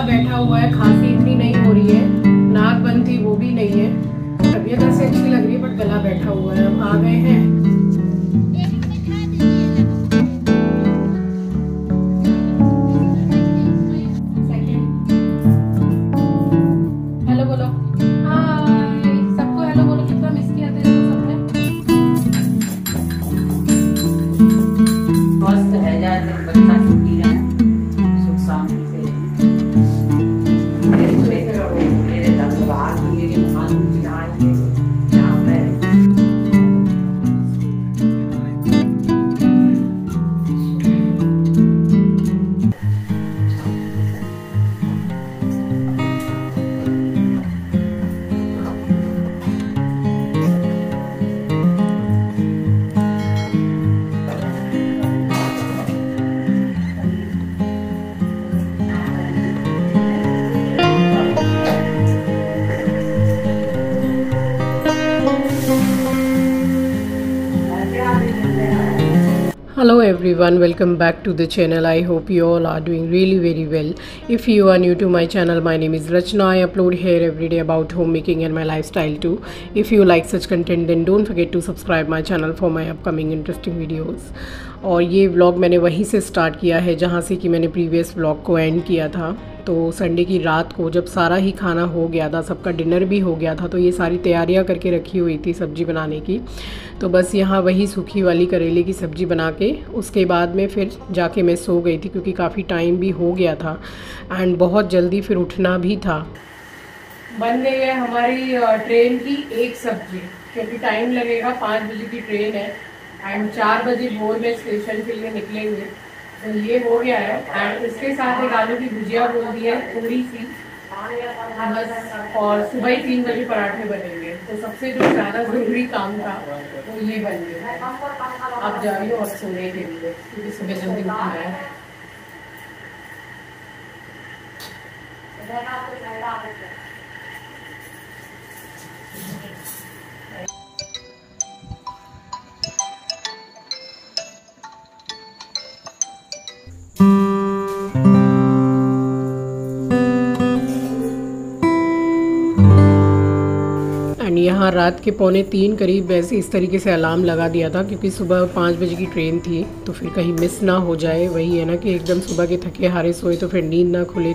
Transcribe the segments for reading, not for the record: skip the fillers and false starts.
बैठा हुआ है, खांसी इतनी नहीं हो रही है, नाक बंद थी वो भी नहीं है, तबीयत ऐसे अच्छी लग रही है बट गला बैठा हुआ है। हम आ गए हैं। हेलो बोलो, हाय सबको हेलो बोलो। कितना मिस किया तेरे को सबने। मस्त है यार, बच्चा छुट्टी है, सुख शांति से मेरे धन्यवाद मेरे महान यहाँ पे। Hello everyone, welcome back to the channel. I hope you all are doing really very well. If you are new to my channel, my name is Rachna. I upload here every day about homemaking and my lifestyle too. If you like such content then don't forget to subscribe my channel for my upcoming interesting videos. और ये vlog मैंने वहीं से start किया है जहाँ से कि मैंने प्रीवियस व्लॉग को एंड किया था। तो संडे की रात को जब सारा ही खाना हो गया था, सबका डिनर भी हो गया था, तो ये सारी तैयारियां करके रखी हुई थी सब्ज़ी बनाने की। तो बस यहाँ वही सूखी वाली करेले की सब्ज़ी बना के उसके बाद में फिर जाके मैं सो गई थी क्योंकि काफ़ी टाइम भी हो गया था एंड बहुत जल्दी फिर उठना भी था। बन गई है हमारी ट्रेन की एक सब्ज़ी, क्योंकि टाइम लगेगा, 5 बजे की ट्रेन है एंड 4 बजे भोर में स्टेशन के लिए निकलेंगे। तो ये हो गया है एंड इसके साथ एक आलू की भुजिया बोल दी है थोड़ी सी बस, और सुबह ही 3 बजे पराठे बनेंगे। तो सबसे जो ज़्यादा ज़रूरी काम था वो ये बन गया। अब जा रही हूँ और सोने के लिए क्योंकि सुबह जल्दी उठना है। यहाँ रात के 2:45 करीब वैसे इस तरीके से अलार्म लगा दिया था क्योंकि सुबह 5 बजे की ट्रेन थी, तो फिर कहीं मिस ना हो जाए। वही है ना कि एकदम सुबह के थके हारे सोए तो फिर नींद ना खुले,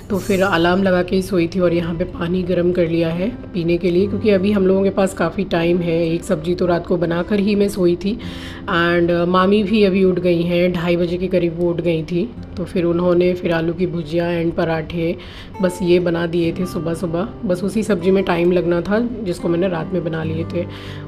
तो फिर अलार्म लगा के ही सोई थी। और यहाँ पे पानी गर्म कर लिया है पीने के लिए क्योंकि अभी हम लोगों के पास काफ़ी टाइम है। एक सब्ज़ी तो रात को बनाकर ही मैं सोई थी एंड मामी भी अभी उठ गई हैं, 2:30 बजे के करीब वो उठ गई थी। तो फिर उन्होंने फिर आलू की भुजिया एंड पराठे बस ये बना दिए थे सुबह सुबह। बस उसी सब्ज़ी में टाइम लगना था जिसको मैंने रात में बना लिए थे।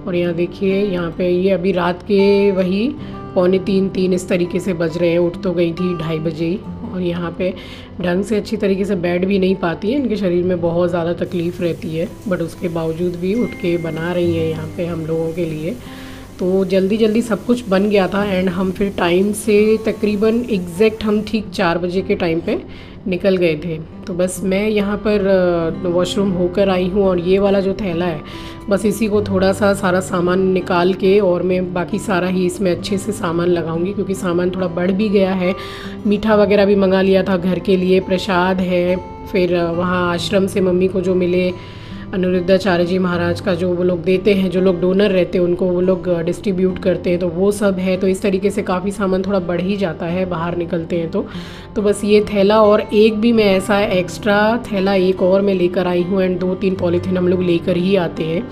और यहाँ देखिए, यहाँ पे ये अभी रात के वही 2:45-3 इस तरीके से बज रहे हैं। उठ तो गई थी 2:30 बजे ही। और यहाँ पे ढंग से अच्छी तरीके से बैठ भी नहीं पाती है, इनके शरीर में बहुत ज़्यादा तकलीफ़ रहती है, बट उसके बावजूद भी उठ के बना रही हैं यहाँ पे हम लोगों के लिए। तो जल्दी जल्दी सब कुछ बन गया था एंड हम फिर टाइम से तकरीबन एग्जैक्ट हम ठीक 4 बजे के टाइम पे निकल गए थे। तो बस मैं यहाँ पर वॉशरूम होकर आई हूँ और ये वाला जो थैला है बस इसी को थोड़ा सा सारा सामान निकाल के और मैं बाकी सारा ही इसमें अच्छे से सामान लगाऊंगी क्योंकि सामान थोड़ा बढ़ भी गया है। मीठा वगैरह भी मंगा लिया था घर के लिए, प्रसाद है, फिर वहाँ आश्रम से मम्मी को जो मिले अनिरुद्धाचार्य जी महाराज का जो वो लोग देते हैं, जो लोग डोनर रहते हैं उनको वो लोग डिस्ट्रीब्यूट करते हैं, तो वो सब है। तो इस तरीके से काफ़ी सामान थोड़ा बढ़ ही जाता है बाहर निकलते हैं तो बस ये थैला और एक भी मैं ऐसा एक्स्ट्रा थैला एक और मैं लेकर आई हूँ एंड 2-3 पॉलीथीन हम लोग लेकर ही आते हैं,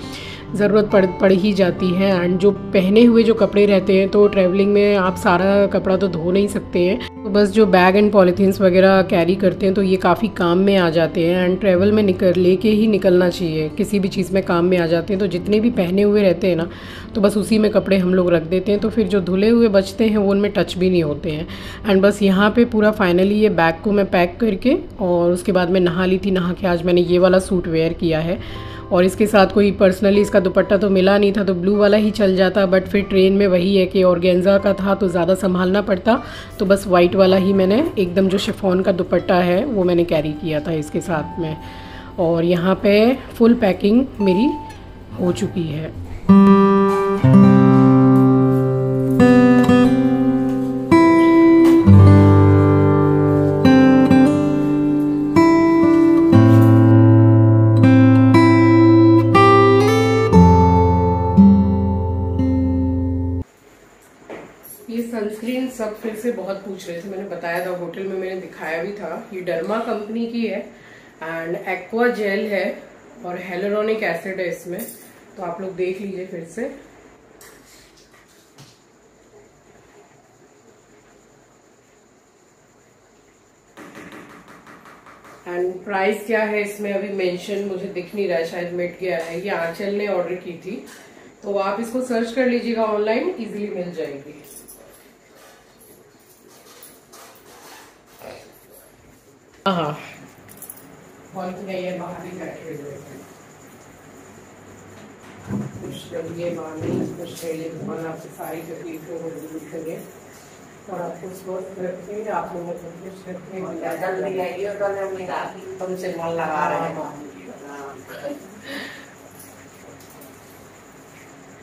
ज़रूरत पड़ ही जाती है। एंड जो पहने हुए जो कपड़े रहते हैं तो ट्रैवलिंग में आप सारा कपड़ा तो धो नहीं सकते हैं, तो बस जो बैग एंड पॉलीथीन्स वगैरह कैरी करते हैं तो ये काफ़ी काम में आ जाते हैं। एंड ट्रैवल में लेके ही निकलना चाहिए, किसी भी चीज़ में काम में आ जाते हैं। तो जितने भी पहने हुए रहते हैं ना तो बस उसी में कपड़े हम लोग रख देते हैं, तो फिर जो धुले हुए बचते हैं वो उनमें टच भी नहीं होते हैं। एंड बस यहाँ पे पूरा फाइनली ये बैग को मैं पैक करके और उसके बाद मैं नहा ली थी। नहा के आज मैंने ये वाला सूट वेयर किया है और इसके साथ कोई पर्सनली इसका दुपट्टा तो मिला नहीं था तो ब्लू वाला ही चल जाता, बट फिर ट्रेन में वही है कि ऑर्गेन्जा का था तो ज़्यादा संभालना पड़ता, तो बस वाइट वाला ही मैंने एकदम जो शिफॉन का दुपट्टा है वो मैंने कैरी किया था इसके साथ में। और यहाँ पे फुल पैकिंग मेरी हो चुकी है। ये सनस्क्रीन सब फिर से बहुत पूछ रहे थे, मैंने बताया था होटल में, मैंने दिखाया भी था। ये डर्मा कंपनी की है एंड एक्वा जेल है और हेलोरोनिक एसिड है इसमें, तो आप लोग देख लीजिए फिर से। एंड प्राइस क्या है इसमें अभी मेंशन मुझे दिख नहीं रहा है, शायद मिट गया है। ये आंचल ने ऑर्डर की थी, तो आप इसको सर्च कर लीजिएगा ऑनलाइन, इजीली मिल जाएगी। हाँ ये बाहर ही बैठे हुए हैं, कुछ ये मानी कुछ ये भगवान आपसे सारी तकलीफों को दूर करें और आपको स्वस्थ रखें, आप लोगों को खुश रखें। जल्दी आइए तो हमने तुमसे मन लगा रहे हैं।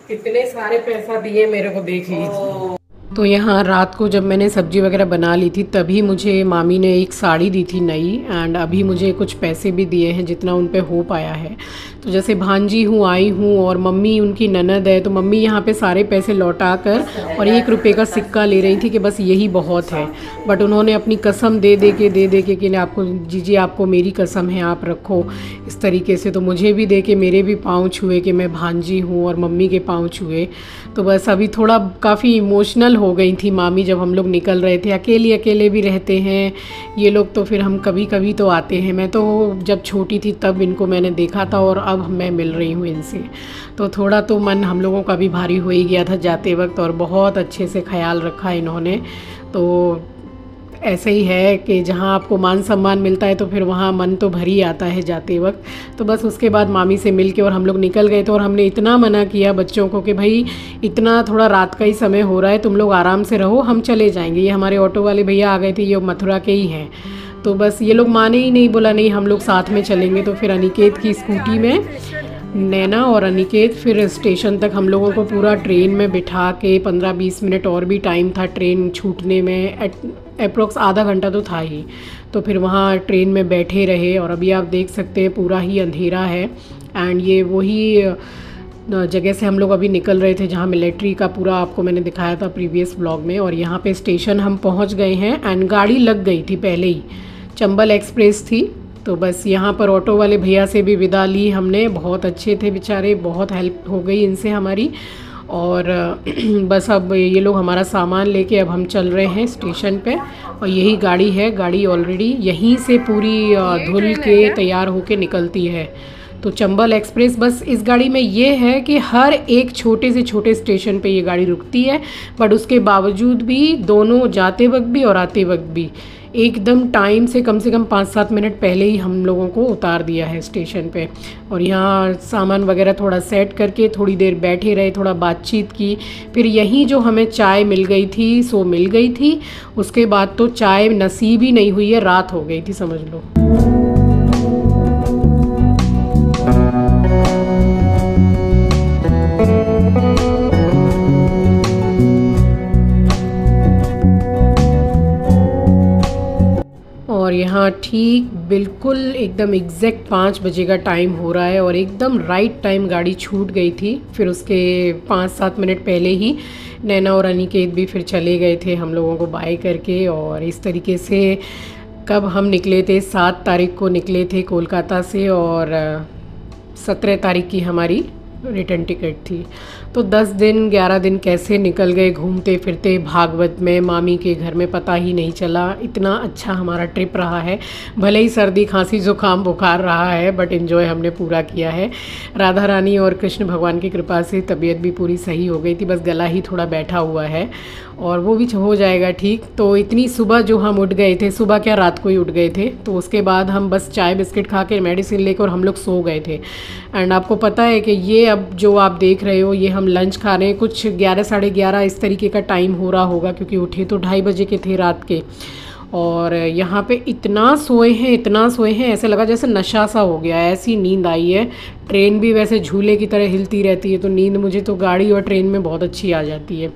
कितने सारे पैसा दिए मेरे को, देख लीजिए। तो यहाँ रात को जब मैंने सब्जी वगैरह बना ली थी तभी मुझे मामी ने एक साड़ी दी थी नई, एंड अभी मुझे कुछ पैसे भी दिए हैं जितना उन पे हो पाया है। तो जैसे भांजी हूँ आई हूँ और मम्मी उनकी ननद है, तो मम्मी यहाँ पे सारे पैसे लौटा कर और 1 रुपये का सिक्का ले रही थी कि बस यही बहुत है। बट उन्होंने अपनी कसम दे दे के कि आपको जीजी आपको मेरी कसम है आप रखो, इस तरीके से। तो मुझे भी दे के मेरे भी पाँव छुए कि मैं भांजी हूँ और मम्मी के पाँव छुए। तो बस अभी थोड़ा काफ़ी इमोशनल हो गई थी मामी जब हम लोग निकल रहे थे। अकेले भी रहते हैं ये लोग, तो फिर हम कभी कभी तो आते हैं। मैं तो जब छोटी थी तब इनको मैंने देखा था और अब मैं मिल रही हूँ इनसे, तो थोड़ा तो मन हम लोगों का भी भारी हो ही गया था जाते वक्त। और बहुत अच्छे से ख्याल रखा इन्होंने। तो ऐसे ही है कि जहाँ आपको मान सम्मान मिलता है तो फिर वहाँ मन तो भर ही आता है जाते वक्त। तो बस उसके बाद मामी से मिल के और हम लोग निकल गए थे। और हमने इतना मना किया बच्चों को कि भाई इतना थोड़ा रात का ही समय हो रहा है, तुम लोग आराम से रहो, हम चले जाएंगे। ये हमारे ऑटो वाले भैया आ गए थे, ये मथुरा के ही हैं। तो बस ये लोग माने ही नहीं, बोला नहीं हम लोग साथ में चलेंगे। तो फिर अनिकेत की स्कूटी में नैना और अनिकेत फिर स्टेशन तक हम लोगों को पूरा ट्रेन में बिठा के 15-20 मिनट और भी टाइम था ट्रेन छूटने में, अप्रोक्स आधा घंटा तो था ही। तो फिर वहाँ ट्रेन में बैठे रहे और अभी आप देख सकते हैं पूरा ही अंधेरा है। एंड ये वही जगह से हम लोग अभी निकल रहे थे जहाँ मिलिट्री का पूरा आपको मैंने दिखाया था प्रीवियस व्लॉग में। और यहाँ पे स्टेशन हम पहुँच गए हैं एंड गाड़ी लग गई थी पहले ही, चंबल एक्सप्रेस थी। तो बस यहाँ पर ऑटो वाले भैया से भी विदा ली हमने, बहुत अच्छे थे बेचारे, बहुत हेल्प हो गई इनसे हमारी। और बस अब ये लोग हमारा सामान लेके अब हम चल रहे हैं स्टेशन पे। और यही गाड़ी है, गाड़ी ऑलरेडी यहीं से पूरी धुल के तैयार होके निकलती है। तो चंबल एक्सप्रेस, बस इस गाड़ी में ये है कि हर एक छोटे से छोटे स्टेशन पे ये गाड़ी रुकती है, बट उसके बावजूद भी दोनों जाते वक्त भी और आते वक्त भी एकदम टाइम से कम 5-7 मिनट पहले ही हम लोगों को उतार दिया है स्टेशन पे। और यहाँ सामान वगैरह थोड़ा सेट करके थोड़ी देर बैठे रहे, थोड़ा बातचीत की। फिर यहीं जो हमें चाय मिल गई थी सो मिल गई थी, उसके बाद तो चाय नसीब ही नहीं हुई है, रात हो गई थी समझ लो। और यहाँ ठीक बिल्कुल एकदम एग्जैक्ट 5 बजे का टाइम हो रहा है और एकदम राइट टाइम गाड़ी छूट गई थी। फिर उसके 5-7 मिनट पहले ही नैना और अनिकेत भी फिर चले गए थे हम लोगों को बाय करके। और इस तरीके से कब हम निकले थे, 7 तारीख को निकले थे कोलकाता से और 17 तारीख की हमारी रिटर्न टिकट थी। तो 10 दिन 11 दिन कैसे निकल गए घूमते फिरते भागवत में, मामी के घर में, पता ही नहीं चला। इतना अच्छा हमारा ट्रिप रहा है, भले ही सर्दी खांसी जुकाम बुखार रहा है बट एंजॉय हमने पूरा किया है। राधा रानी और कृष्ण भगवान की कृपा से तबीयत भी पूरी सही हो गई थी, बस गला ही थोड़ा बैठा हुआ है और वो भी हो जाएगा ठीक। तो इतनी सुबह जो हम उठ गए थे, सुबह क्या रात को ही उठ गए थे, तो उसके बाद हम बस चाय बिस्किट खा के मेडिसिन लेकर हम लोग सो गए थे। एंड आपको पता है कि ये अब जो आप देख रहे हो ये हम लंच खा रहे हैं, कुछ 11 साढ़े 11 इस तरीके का टाइम हो रहा होगा क्योंकि उठे तो 2:30 बजे के थे रात के। और यहाँ पे इतना सोए हैं ऐसे लगा जैसे नशा सा हो गया, ऐसी नींद आई है। ट्रेन भी वैसे झूले की तरह हिलती रहती है तो नींद मुझे तो गाड़ी और ट्रेन में बहुत अच्छी आ जाती है।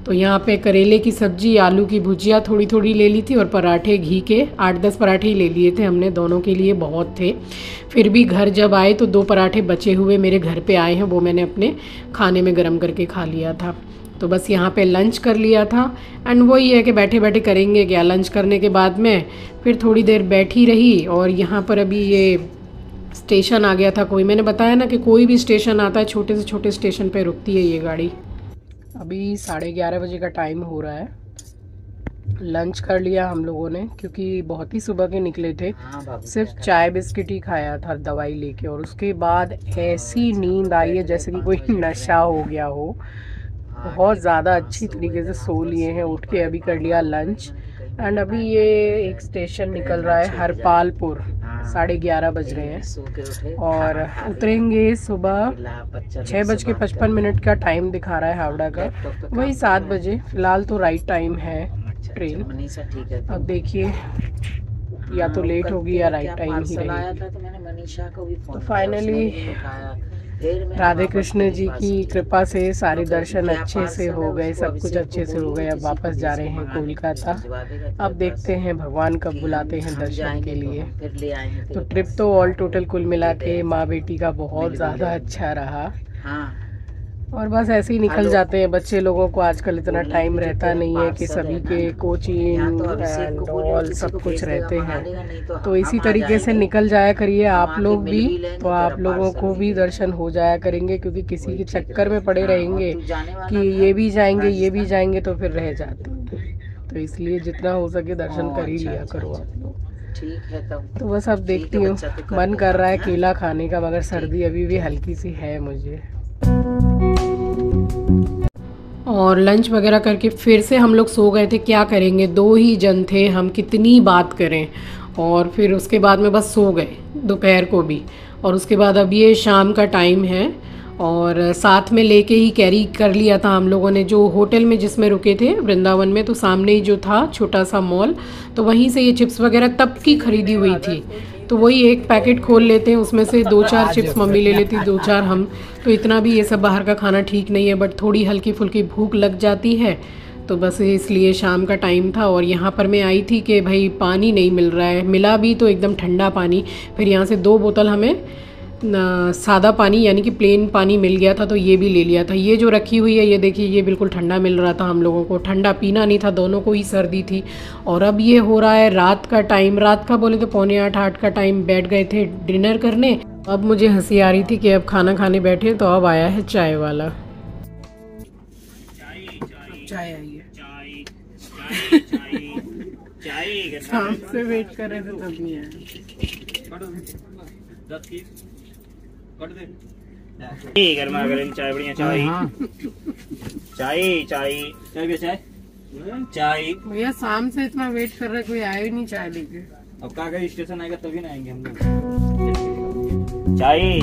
तो यहाँ पे करेले की सब्ज़ी, आलू की भुजिया थोड़ी थोड़ी ले ली थी और पराठे घी के 8-10 पराठे ही ले लिए थे हमने, दोनों के लिए बहुत थे। फिर भी घर जब आए तो 2 पराठे बचे हुए मेरे घर पे आए हैं, वो मैंने अपने खाने में गर्म करके खा लिया था। तो बस यहाँ पे लंच कर लिया था। एंड वही है कि बैठे बैठे करेंगे क्या, लंच करने के बाद में फिर थोड़ी देर बैठी रही। और यहाँ पर अभी ये स्टेशन आ गया था कोई, मैंने बताया ना कि कोई भी स्टेशन आता है छोटे से छोटे स्टेशन पे रुकती है ये गाड़ी। अभी 11:30 बजे का टाइम हो रहा है। लंच कर लिया हम लोगों ने क्योंकि बहुत ही सुबह के निकले थे। सिर्फ चाय बिस्किट ही खाया था दवाई लेके, और उसके बाद ऐसी नींद आई है जैसे कि कोई नशा हो गया हो। बहुत ज़्यादा अच्छी तरीके से सो लिए हैं। उठ के अभी कर लिया लंच। एंड अभी ये एक स्टेशन निकल रहा है हरपालपुर, 11:30 बज रहे हैं और उतरेंगे सुबह 6:55 का टाइम दिखा रहा है हावड़ा का, वही 7 बजे। फिलहाल तो राइट टाइम है ट्रेन। अब देखिए या तो लेट होगी या राइट टाइम ही रहेगी। तो फाइनली राधे कृष्ण जी की कृपा से सारे दर्शन अच्छे से हो गए, सब कुछ अच्छे से हो गए। अब वापस जा रहे हैं कोलकाता। अब देखते हैं भगवान कब बुलाते हैं दर्शन के लिए। तो ट्रिप तो ऑल टोटल कुल मिला के माँ बेटी का बहुत ज़्यादा अच्छा रहा। और बस ऐसे ही निकल जाते हैं। बच्चे लोगों को आजकल इतना टाइम रहता नहीं है कि सभी के कोचिंग एंड ऑल सब कुछ रहते हैं। तो इसी तरीके से निकल जाया करिए आप लोग भी, तो आप लोगों को भी दर्शन हो जाया करेंगे। क्योंकि किसी के चक्कर में पड़े रहेंगे कि ये भी जाएंगे तो फिर रह जाते हैं। तो इसलिए जितना हो सके दर्शन कर ही लिया करो आप लोग। ठीक है तो बस अब देखती हूँ, मन कर रहा है केला खाने का, मगर सर्दी अभी भी हल्की सी है मुझे। और लंच वगैरह करके फिर से हम लोग सो गए थे। क्या करेंगे, 2 ही जन थे, हम कितनी बात करें। और फिर उसके बाद में बस सो गए दोपहर को भी। और उसके बाद अब ये शाम का टाइम है और साथ में लेके ही कैरी कर लिया था हम लोगों ने। जो होटल में जिसमें रुके थे वृंदावन में, तो सामने ही जो था छोटा सा मॉल, तो वहीं से ये चिप्स वगैरह तब की खरीदी हुई थी। तो वही एक पैकेट खोल लेते हैं, उसमें से 2-4 चिप्स मम्मी ले लेती, 2-4 हम। तो इतना भी ये सब बाहर का खाना ठीक नहीं है, बट थोड़ी हल्की फुल्की भूख लग जाती है। तो बस इसलिए शाम का टाइम था और यहाँ पर मैं आई थी कि भाई पानी नहीं मिल रहा है। मिला भी तो एकदम ठंडा पानी। फिर यहाँ से 2 बोतल हमें सादा पानी यानी कि प्लेन पानी मिल गया था, तो ये भी ले लिया था। ये जो रखी हुई है ये देखिए, ये बिल्कुल ठंडा मिल रहा था हम लोगों को। ठंडा पीना नहीं था, दोनों को ही सर्दी थी। और अब ये हो रहा है रात का टाइम। रात का बोले तो 7:45-8 का टाइम बैठ गए थे डिनर करने। अब मुझे हंसी आ रही थी कि अब खाना खाने बैठे, तो अब आया है चाय वाला। चाय आई है, शाम से वेट कर रहे थे तब नहीं आया। गर्मा गर्म चाय, बढ़िया चाय। चाय भैया शाम से इतना वेट कर रहे, कोई आया ही नहीं चाय लेके। अब कहाँ स्टेशन आएगा तभी ना आएंगे हम लोग। चाय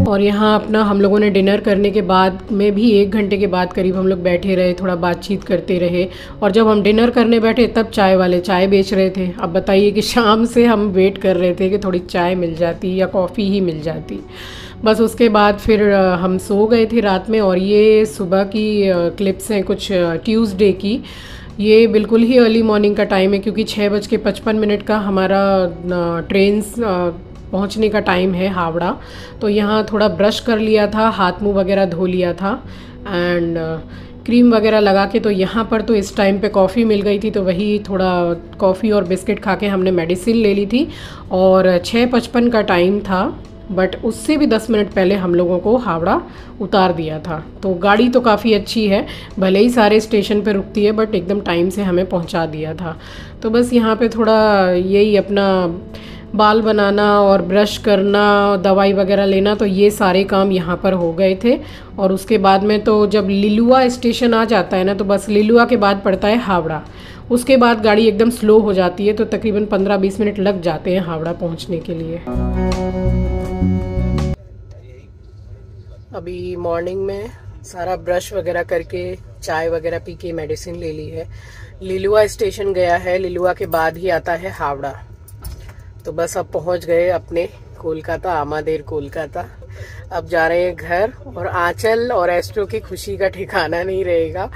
और यहाँ अपना हम लोगों ने डिनर करने के बाद में भी 1 घंटे के बाद करीब हम लोग बैठे रहे, थोड़ा बातचीत करते रहे। और जब हम डिनर करने बैठे तब चाय वाले चाय बेच रहे थे। अब बताइए कि शाम से हम वेट कर रहे थे कि थोड़ी चाय मिल जाती या कॉफ़ी ही मिल जाती। बस उसके बाद फिर हम सो गए थे रात में। और ये सुबह की क्लिप्स हैं कुछ ट्यूसडे की। ये बिल्कुल ही अर्ली मॉर्निंग का टाइम है क्योंकि 6:55 का हमारा ट्रेन पहुंचने का टाइम है हावड़ा। तो यहाँ थोड़ा ब्रश कर लिया था, हाथ मुंह वगैरह धो लिया था एंड क्रीम वगैरह लगा के। तो यहाँ पर तो इस टाइम पे कॉफ़ी मिल गई थी, तो वही थोड़ा कॉफ़ी और बिस्किट खा के हमने मेडिसिन ले ली थी। और 6:55 का टाइम था, बट उससे भी 10 मिनट पहले हम लोगों को हावड़ा उतार दिया था। तो गाड़ी तो काफ़ी अच्छी है, भले ही सारे स्टेशन पे रुकती है, बट एकदम टाइम से हमें पहुंचा दिया था। तो बस यहाँ पे थोड़ा यही अपना बाल बनाना और ब्रश करना, दवाई वगैरह लेना, तो ये सारे काम यहाँ पर हो गए थे। और उसके बाद में तो जब लिलुआ स्टेशन आ जाता है ना, तो बस लिलुआ के बाद पड़ता है हावड़ा। उसके बाद गाड़ी एकदम स्लो हो जाती है, तो तकरीबन 15-20 मिनट लग जाते हैं हावड़ा पहुँचने के लिए। अभी मॉर्निंग में सारा ब्रश वगैरह करके चाय वगैरह पी के मेडिसिन ले ली है। लिलुआ स्टेशन गया है, लिलुआ के बाद ही आता है हावड़ा। तो बस अब पहुंच गए अपने कोलकाता, आमादेर कोलकाता। अब जा रहे हैं घर। और आंचल और एस्ट्रो की खुशी का ठिकाना नहीं रहेगा।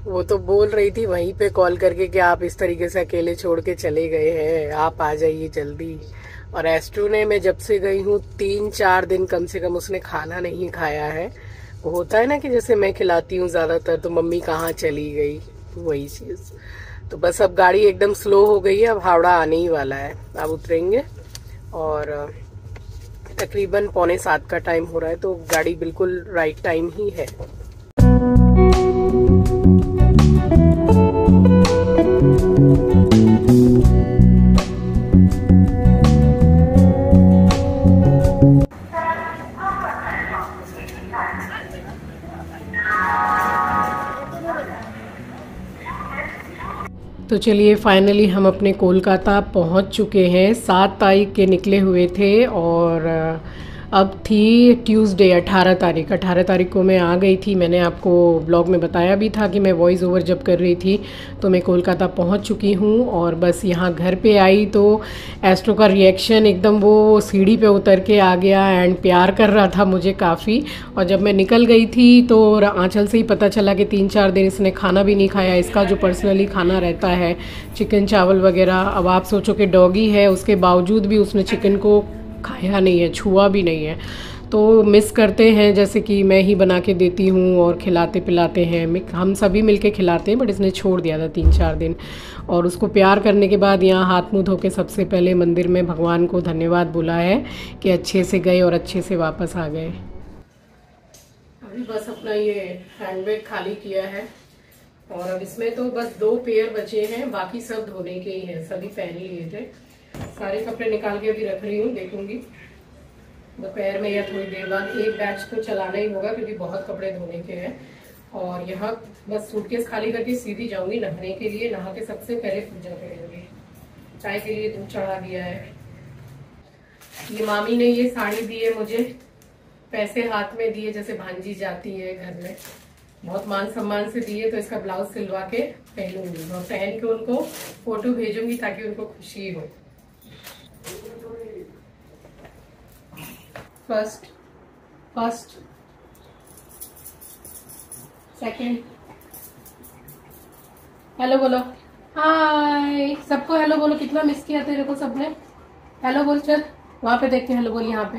वो तो बोल रही थी वहीं पे कॉल करके कि आप इस तरीके से अकेले छोड़ के चले गए हैं, आप आ जाइए जल्दी। और एस्ट्रो ने, मैं जब से गई हूँ 3-4 दिन कम से कम उसने खाना नहीं खाया है। वो होता है ना कि जैसे मैं खिलाती हूँ ज्यादातर तो मम्मी कहाँ चली गई, वही चीज। तो बस अब गाड़ी एकदम स्लो हो गई है, अब हावड़ा आने ही वाला है, अब उतरेंगे और तकरीबन 6:45 का टाइम हो रहा है, तो गाड़ी बिल्कुल राइट टाइम ही है। तो चलिए फाइनली हम अपने कोलकाता पहुंच चुके हैं। 7 तारीख के निकले हुए थे और अब थी ट्यूसडे 18 तारीख। 18 तारीख को मैं आ गई थी। मैंने आपको ब्लॉग में बताया भी था कि मैं वॉइस ओवर जब कर रही थी तो मैं कोलकाता पहुंच चुकी हूं। और बस यहाँ घर पे आई तो एस्ट्रो का रिएक्शन एकदम, वो सीढ़ी पे उतर के आ गया एंड प्यार कर रहा था मुझे काफ़ी। और जब मैं निकल गई थी तो आंचल से ही पता चला कि 3-4 दिन इसने खाना भी नहीं खाया। इसका जो पर्सनली खाना रहता है चिकन चावल वगैरह, अब आप सोचो कि डॉगी है, उसके बावजूद भी उसने चिकन को खाया नहीं है, छुआ भी नहीं है। तो मिस करते हैं, जैसे कि मैं ही बना के देती हूँ और खिलाते पिलाते हैं, हम सभी मिलके खिलाते हैं, बट इसने छोड़ दिया था 3-4 दिन। और उसको प्यार करने के बाद यहाँ हाथ मुँह धो के सबसे पहले मंदिर में भगवान को धन्यवाद बोला है कि अच्छे से गए और अच्छे से वापस आ गए। अभी बस अपना ये हैंडबैग खाली किया है और अब इसमें तो बस 2 पेयर बचे हैं, बाकी सब धोने के ही हैं, सभी पहन ही लिए थे। सारे कपड़े निकाल के अभी रख रही हूँ, देखूंगी दोपहर में या थोड़ी देर बाद। एक बैच तो चलाना ही होगा क्योंकि बहुत कपड़े धोने के हैं। और यहाँ बस सूटकेस खाली करके सीधी जाऊंगी नहाने के लिए। नहा के सबसे पहले पूजा करेंगे। चाय के लिए दूध चढ़ा दिया है। ये मामी ने ये साड़ी दी है मुझे, पैसे हाथ में दिए जैसे भांजी जाती है घर में, बहुत मान सम्मान से दिए। तो इसका ब्लाउज सिलवा के पहनूंगी और पहन के उनको फोटो भेजूंगी ताकि उनको खुशी हो। फर्स्ट सेकंड, हेलो बोलो, हाय सबको हेलो बोलो। कितना मिस किया तेरे को सबने, हेलो बोल। चल वहां पे देख के हेलो बोल, यहाँ पे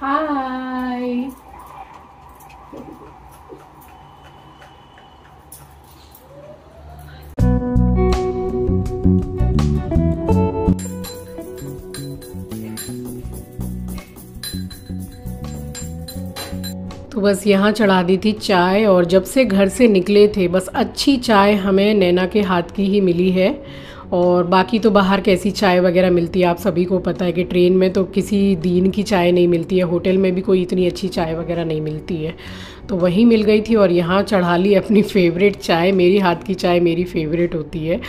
हाय। तो बस यहाँ चढ़ा दी थी चाय और जब से घर से निकले थे बस अच्छी चाय हमें नैना के हाथ की ही मिली है। और बाकी तो बाहर कैसी चाय वगैरह मिलती है, आप सभी को पता है कि ट्रेन में तो किसी दिन की चाय नहीं मिलती है, होटल में भी कोई इतनी अच्छी चाय वगैरह नहीं मिलती है। तो वहीं मिल गई थी और यहाँ चढ़ा ली अपनी फेवरेट चाय। मेरी हाथ की चाय मेरी फेवरेट होती है।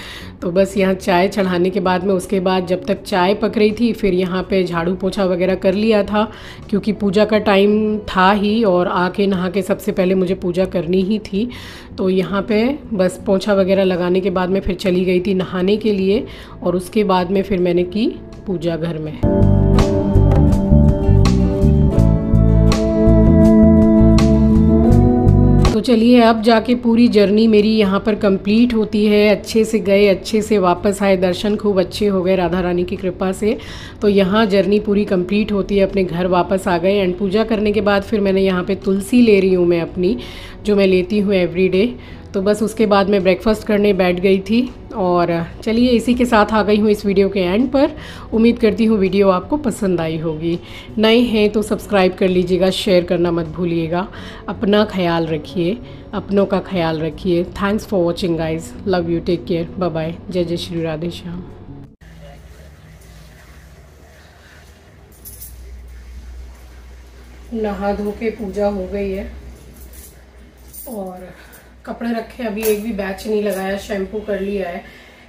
तो बस यहाँ चाय चढ़ाने के बाद में, उसके बाद जब तक चाय पक रही थी फिर यहाँ पे झाड़ू पोछा वगैरह कर लिया था क्योंकि पूजा का टाइम था ही और आके नहा के सबसे पहले मुझे पूजा करनी ही थी। तो यहाँ पे बस पोछा वगैरह लगाने के बाद में फिर चली गई थी नहाने के लिए और उसके बाद में फिर मैंने की पूजा घर में। तो चलिए अब जाके पूरी जर्नी मेरी यहाँ पर कंप्लीट होती है। अच्छे से गए, अच्छे से वापस आए, दर्शन खूब अच्छे हो गए राधा रानी की कृपा से। तो यहाँ जर्नी पूरी कंप्लीट होती है, अपने घर वापस आ गए। एंड पूजा करने के बाद फिर मैंने यहाँ पे तुलसी ले रही हूँ मैं अपनी, जो मैं लेती हूँ एवरीडे। तो बस उसके बाद मैं ब्रेकफास्ट करने बैठ गई थी। और चलिए इसी के साथ आ गई हूँ इस वीडियो के एंड पर। उम्मीद करती हूँ वीडियो आपको पसंद आई होगी। नए हैं तो सब्सक्राइब कर लीजिएगा, शेयर करना मत भूलिएगा। अपना ख्याल रखिए, अपनों का ख्याल रखिए। Thanks for watching guys, love you, take care, bye bye, जय जय श्री राधे श्याम। नहा धो के पूजा हो गई है और कपड़े रखे, अभी एक भी बैच नहीं लगाया, शैम्पू कर लिया है।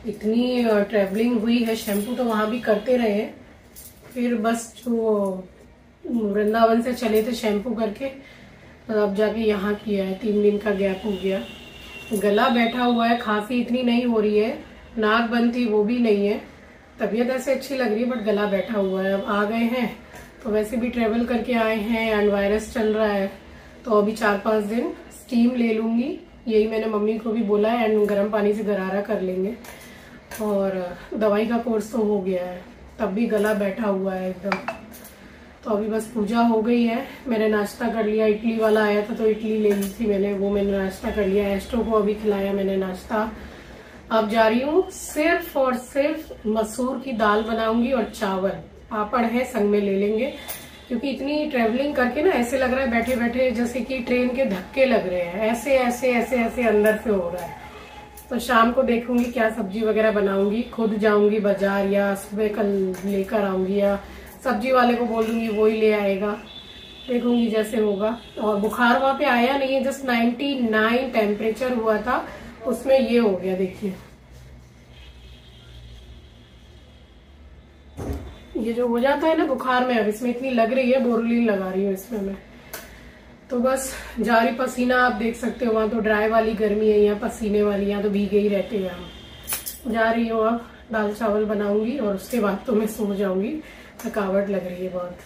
इतनी ट्रैवलिंग हुई है, शैम्पू तो वहाँ भी करते रहे, फिर बस जो वृंदावन से चले थे शैम्पू करके, तो अब जाके यहाँ किया है। 3 दिन का गैप हो गया। गला बैठा हुआ है, खांसी इतनी नहीं हो रही है, नाक बंद थी वो भी नहीं है, तबीयत ऐसे अच्छी लग रही है बट गला बैठा हुआ है। अब आ गए हैं तो वैसे भी ट्रेवल करके आए हैं एंड वायरस चल रहा है, तो अभी 4-5 दिन स्टीम ले लूंगी, यही मैंने मम्मी को भी बोला है। एंड गर्म पानी से गरारा कर लेंगे और दवाई का कोर्स तो हो गया है, तब भी गला बैठा हुआ है एकदम। तो अभी बस पूजा हो गई है, मैंने नाश्ता कर लिया। इडली वाला आया था तो इडली ले ली थी मैंने, वो मैंने नाश्ता कर लिया। एस्ट्रो को अभी खिलाया मैंने नाश्ता। अब जा रही हूँ सिर्फ और सिर्फ मसूर की दाल बनाऊंगी और चावल, पापड़ है संग में ले लेंगे, क्योंकि इतनी ट्रेवलिंग करके ना ऐसे लग रहा है बैठे बैठे जैसे कि ट्रेन के धक्के लग रहे हैं, ऐसे ऐसे ऐसे ऐसे अंदर से हो रहा है। तो शाम को देखूंगी क्या सब्जी वगैरह बनाऊंगी, खुद जाऊंगी बाजार या सुबह कल लेकर आऊंगी या सब्जी वाले को बोल दूंगी वो ही ले आएगा, देखूंगी जैसे होगा। और बुखार वहां पे आया नहीं है, जस्ट 99 टेम्परेचर हुआ था, उसमें ये हो गया देखिए। ये जो हो जाता है ना बुखार में, अब इसमें इतनी लग रही है, बोरोलिन लगा रही हूँ इसमें मैं। तो बस जा रही, पसीना आप देख सकते हो, वहां तो ड्राई वाली गर्मी है, यहाँ पसीने वाली, यहाँ तो भीगे ही रहते हैं हम। जा रही हूँ अब दाल चावल बनाऊंगी और उसके बाद तो मैं सो जाऊंगी, थकावट लग रही है बहुत।